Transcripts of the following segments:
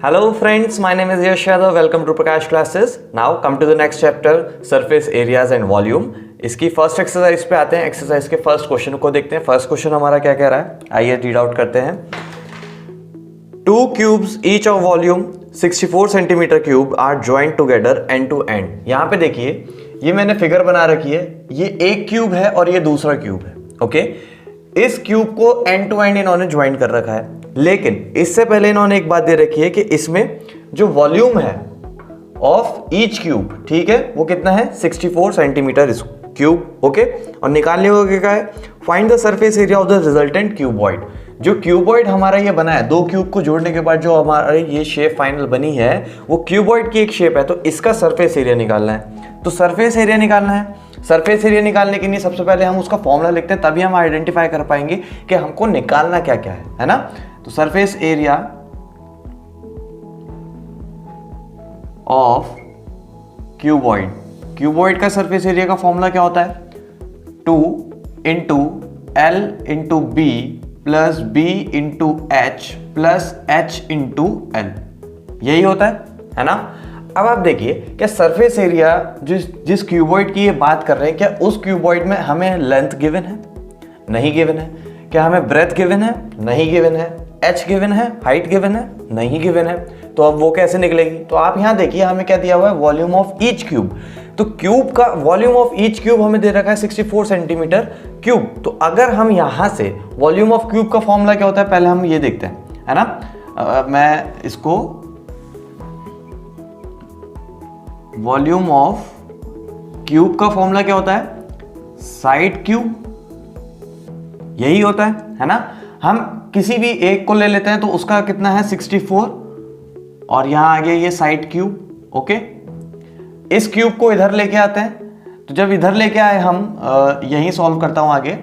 Hello friends, my name is Yash Yadav. Welcome to Prakash Classes. Now come to the next chapter, surface areas and volume. इसकी first exercise पे आते हैं. Exercise के first question को देखते हैं. First question हमारा क्या कह रहा है, आइए रीड आउट करते हैं. 2 cubes each of volume 64 centimetre cube are joint together end to end. यहाँ पे देखिए, ये मैंने फिगर बना रखी है. ये एक क्यूब है और ये दूसरा क्यूब है. ओके, इस क्यूब को एंड टू एंड इन्होंने ज्वाइन कर रखा है. लेकिन इससे पहले इन्होंने एक बात दे रखी है कि इसमें जो वॉल्यूम है ऑफ ईच क्यूब, ठीक है, वो कितना है 64 सेंटीमीटर क्यूब. ओके, और निकालने को क्या है, find the surface area of the resultant cuboid. जो क्यूबॉइड हमारा ये बना है, दो क्यूब को जोड़ने के बाद जो हमारा ये शेप फाइनल बनी है वो क्यूबॉइड की एक शेप है. तो इसका सरफेस एरिया निकालना है. तो सरफेस एरिया निकालना है. सरफेस एरिया निकालने के लिए सबसे पहले हम उसका फॉर्मूला लिखते हैं, तभी हम आइडेंटिफाई कर पाएंगे कि हमको निकालना क्या क्या है ना. तो surface area of cuboid, cuboid का सरफेस एरिया का फॉर्मूला क्या होता है, 2 into L into B plus B into H plus H into L. यही होता है ना. अब आप देखिए, क्या सरफेस एरिया जिस क्यूबॉइड की ये बात कर रहे हैं, क्या उस क्यूबॉइड में हमें लेंथ गिवन है? नहीं गिवन है. क्या हमें ब्रेथ गिवन है? नहीं गिवन है. एच गिवन है? हाइट गिवन है? नहीं गिवन है. तो अब वो कैसे निकलेगी? तो आप यहां देखिए, हमें क्या दिया हुआ है, वॉल्यूम ऑफ ईच क्यूब. तो क्यूब का वॉल्यूम ऑफ ईच क्यूब हमें दे रखा है 64 सेंटीमीटर क्यूब. तो अगर हम यहां से वॉल्यूम ऑफ क्यूब का फॉर्मूला क्या होता है, पहले हम ये देखते हैं, है ना. मैं इसको वॉल्यूम ऑफ क्यूब का फॉर्मूला क्या होता है, साइड क्यूब. यही होता है ना. हम किसी भी एक को ले लेते हैं तो उसका कितना है 64, और यहां आ गया ये साइड क्यूब. ओके, इस क्यूब को इधर लेके आते हैं. तो जब इधर लेके आए हम, यही सॉल्व करता हूं आगे.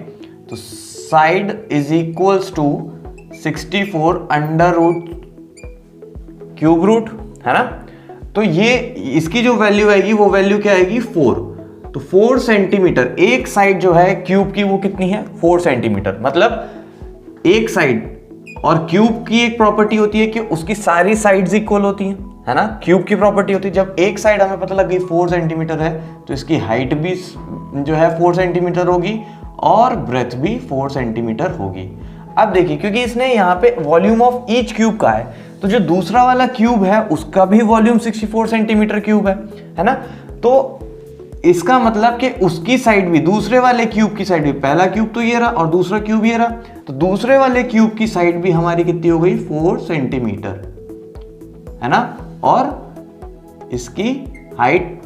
तो side is equals to 64 under root cube root, है ना. तो ये इसकी जो वैल्यू आएगी वो वैल्यू क्या आएगी, 4. तो 4 सेंटीमीटर एक साइड जो है क्यूब की वो कितनी है, 4 सेंटीमीटर. मतलब एक साइड, और क्यूब की एक प्रॉपर्टी होती है कि उसकी सारी साइड्स इक्वल होती हैं, है ना. क्यूब की प्रॉपर्टी होती है, जब एक साइड हमें पता लग गई 4 सेंटीमीटर है तो इसकी हाइट भी जो है 4 सेंटीमीटर होगी और ब्रेथ भी 4 सेंटीमीटर होगी. अब देखिए, क्योंकि इसने यहाँ पे वॉल्यूम ऑफ ईच क्यूब का है, तो जो दूसरा वाला क्यूब है उसका भी वॉल्यूम 64 सेंटीमीटर क्यूब है ना. तो इसका मतलब कि उसकी साइड भी, दूसरे वाले क्यूब की साइड भी, पहला क्यूब तो ये रहा और दूसरा क्यूब ये रहा, तो दूसरे वाले क्यूब की साइड भी हमारी कितनी हो गई, 4 सेंटीमीटर, है ना. और इसकी हाइट,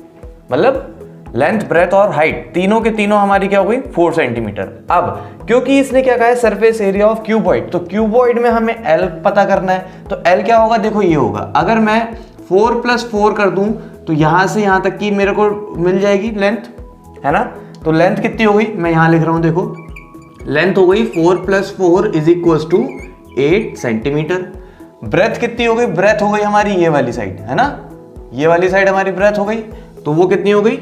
मतलब लेंथ, ब्रेथ और हाइट, तीनों के तीनों हमारी क्या हो गई, 4 सेंटीमीटर. अब क्योंकि इसने क्या कहा है, सरफेस एरिया ऑफ क्यूबॉइड, तो क्यूबॉइड में हमें एल पता करना है. तो एल क्या होगा, देखो ये होगा, अगर मैं 4 + 4 कर दूं तो यहां से यहां तक की मेरे को मिल जाएगी लेंथ, है ना. तो लेंथ कितनी हो गई, मैं यहां लिख रहा हूं, देखो लेंथ हो गई 4 + 4 = 8 सेंटीमीटर. ब्रेथ कितनी हो गई, ब्रेथ हो गई हमारी ये वाली साइड, है ना. ये वाली साइड हमारी ब्रेथ हो गई, तो वो कितनी हो गई,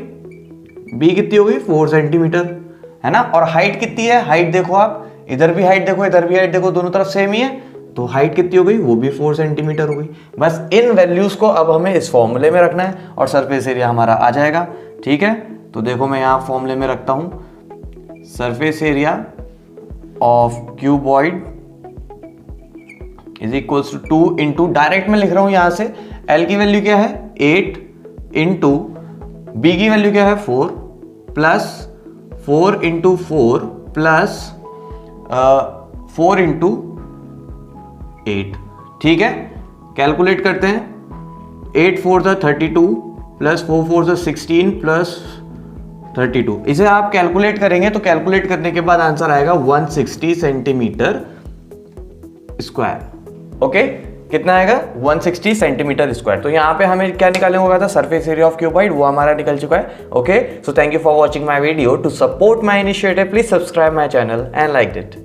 बी कितनी हो गई, 4 सेंटीमीटर, है ना. और हाइट कितनी है, हाइट देखो आप, इधर भी हाइट देखो, इधर भी हाइट देखो, दोनों तरफ सेम ही है, तो हाइट कितनी हो गई, वो भी 4 सेंटीमीटर हो गई. बस इन वैल्यूज को अब हमें इस फॉर्मूले में रखना है और सरफेस एरिया हमारा आ जाएगा. ठीक है, तो देखो मैं यहाँ फॉर्मूले में रखता हूँ, surface area of cuboid is equals to 2 into, direct में लिख रहा हूँ यहाँ से, एल की वैल्यू क्या है 8 इंटू बी की वैल्यू क्या है 4 प्लस 4 इंटू 4 प्लस 4 इंटू 8. ठीक है, कैलकुलेट करते हैं. 8 4 32 प्लस 4 4 16 प्लस 32. इसे आप कैलकुलेट करेंगे तो कैलकुलेट करने के बाद आंसर आएगा 160 सेंटीमीटर स्क्वायर. ओके, कितना आएगा, 160 सेंटीमीटर स्क्वायर. तो यहाँ पे हमें क्या निकालने होगा था, सरफेस एरिया ऑफ क्यूबॉइड, वो हमारा निकल चुका है. Okay, so thank you for watching my video. To support my initiative please subscribe my channel and like it.